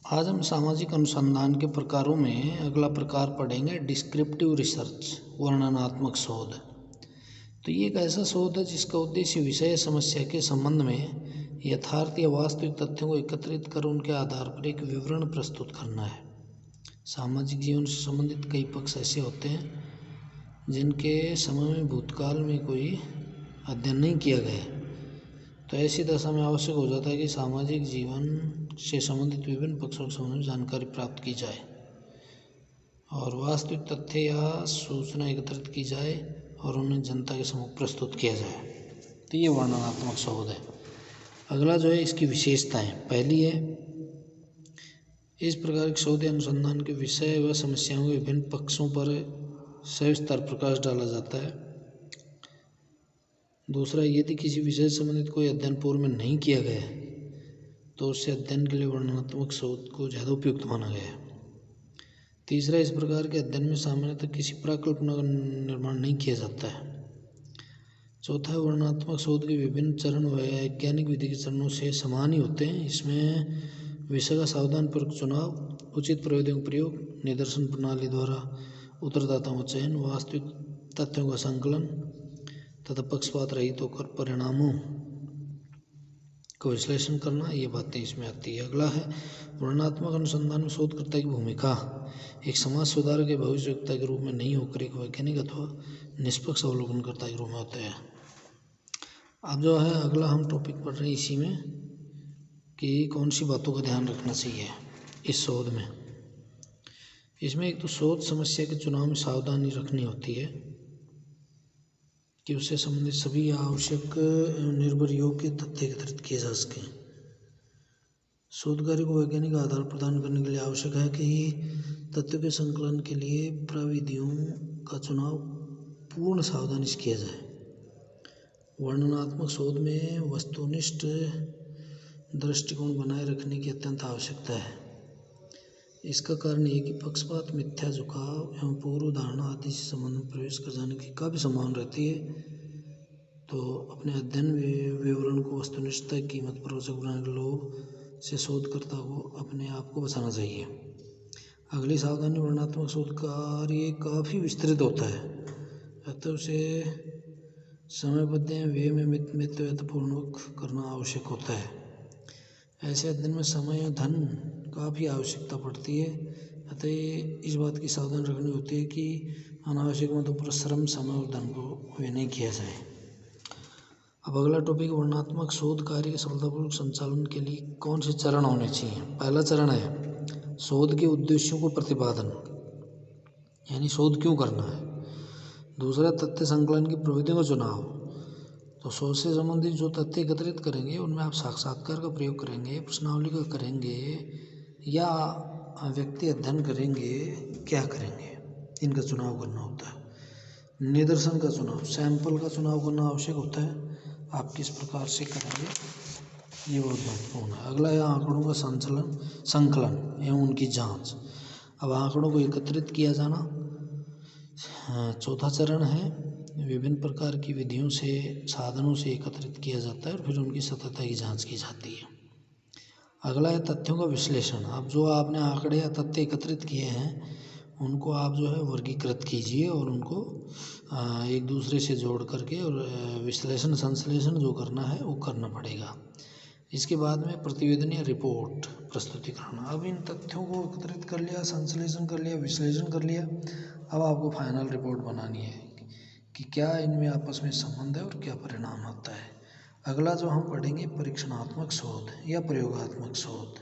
आज हम सामाजिक अनुसंधान के प्रकारों में अगला प्रकार पढ़ेंगे डिस्क्रिप्टिव रिसर्च, वर्णनात्मक शोध। तो ये एक ऐसा शोध है जिसका उद्देश्य विषय या समस्या के संबंध में यथार्थ या वास्तविक तथ्यों को एकत्रित कर उनके आधार पर एक विवरण प्रस्तुत करना है। सामाजिक जीवन से संबंधित कई पक्ष ऐसे होते हैं जिनके समय में भूतकाल में कोई अध्ययन नहीं किया गया है। तो ऐसी दशा में आवश्यक हो जाता है कि सामाजिक जीवन से संबंधित विभिन्न पक्षों के संबंध में जानकारी प्राप्त की जाए और वास्तविक तथ्य या सूचना एकत्रित की जाए और उन्हें जनता के सम्मुख प्रस्तुत किया जाए। तो ये वर्णनात्मक शोध है। अगला जो है इसकी विशेषताएं। पहली है, इस प्रकार के शोध या अनुसंधान के विषय व समस्याओं के विभिन्न पक्षों पर सविस्तर प्रकाश डाला जाता है। दूसरा, यदि किसी विषय से संबंधित कोई अध्ययन पूर्व में नहीं किया गया है तो उससे अध्ययन के लिए वर्णनात्मक शोध को ज़्यादा उपयुक्त माना गया है। तीसरा, इस प्रकार के अध्ययन में सामान्यतः किसी प्राकल्पना का निर्माण नहीं किया जाता है। चौथा, वर्णनात्मक शोध के विभिन्न चरण वैज्ञानिक विधि के चरणों से समान ही होते हैं। इसमें विषय का सावधानपूर्वक चुनाव, उचित प्रविधियों का प्रयोग, निदर्शन प्रणाली द्वारा उत्तरदाताओं का चयन, वास्तविक तथ्यों का संकलन तथा पक्षपात रहित होकर परिणामों को विश्लेषण करना, ये बातें इसमें आती है। अगला है वर्णनात्मक अनुसंधान में शोधकर्ता की भूमिका। एक समाज सुधारक या भविष्यवक्ता के रूप में नहीं होकर एक वैज्ञानिक अथवा निष्पक्ष अवलोकनकर्ता के रूप में होते हैं। अब जो है अगला हम टॉपिक पढ़ रहे हैं इसी में कि कौन सी बातों का ध्यान रखना चाहिए इस शोध में। इसमें एक तो शोध समस्या के चुनाव में सावधानी रखनी होती है कि उससे संबंधित सभी आवश्यक निर्भर योग्य तथ्य एकत्रित किए जा सकें। शोध कार्य को वैज्ञानिक आधार प्रदान करने के लिए आवश्यक है कि तथ्यों के संकलन के लिए प्रविधियों का चुनाव पूर्ण सावधानी से किया जाए। वर्णनात्मक शोध में वस्तुनिष्ठ दृष्टिकोण बनाए रखने की अत्यंत आवश्यकता है। इसका कारण ये कि पक्षपात, मिथ्या झुकाव एवं पूर्व धारणा आदि से संबंध में प्रवेश कर जाने की काफ़ी संभावना रहती है। तो अपने अध्ययन विवरण को वस्तुनिष्ठता की कीमत पर रोचक बनाने के लोभ से शोधकर्ता को अपने आप को बचाना चाहिए। अगली सावधानी, वर्णनात्मक शोध कार्य काफ़ी विस्तृत होता है, अतः उसे समयबद्ध व्यय में मितव्ययतापूर्वक करना आवश्यक होता है। ऐसे अध्ययन में समय और धन काफ़ी आवश्यकता पड़ती है, अतः इस बात की सावधानी रखनी होती है कि अनावश्यक मतों पर श्रम, समय और धन को व्यय नहीं किया जाए। अब अगला टॉपिक, वर्णनात्मक शोध कार्य के सफलतापूर्वक संचालन के लिए कौन से चरण होने चाहिए। पहला चरण है शोध के उद्देश्यों को प्रतिपादन, यानी शोध क्यों करना है। दूसरा, तथ्य संकलन की प्रविधियों का चुनाव। तो शोध से संबंधित जो तथ्य एकत्रित करेंगे उनमें आप साक्षात्कार का प्रयोग करेंगे, प्रश्नावली का करेंगे या व्यक्ति अध्ययन करेंगे, क्या करेंगे, इनका चुनाव करना होता है। निदर्शन का चुनाव, सैंपल का चुनाव करना आवश्यक होता है। आप किस प्रकार से करेंगे ये बहुत महत्वपूर्ण है। अगला है आंकड़ों का संकलन एवं उनकी जांच। अब आंकड़ों को एकत्रित किया जाना। चौथा चरण है विभिन्न प्रकार की विधियों से, साधनों से एकत्रित किया जाता है और फिर उनकी सत्यता की जांच की जाती है। अगला है तथ्यों का विश्लेषण। अब जो आपने आंकड़े या तथ्य एकत्रित किए हैं उनको आप जो है वर्गीकृत कीजिए और उनको एक दूसरे से जोड़ करके और विश्लेषण संश्लेषण जो करना है वो करना पड़ेगा। इसके बाद में प्रतिवेदन या रिपोर्ट प्रस्तुतिकरण। अब इन तथ्यों को एकत्रित कर लिया, संश्लेषण कर लिया, विश्लेषण कर लिया, अब आपको फाइनल रिपोर्ट बनानी है कि क्या इनमें आपस में संबंध है और क्या परिणाम आता है। अगला जो हम पढ़ेंगे परीक्षणात्मक शोध या प्रयोगात्मक शोध।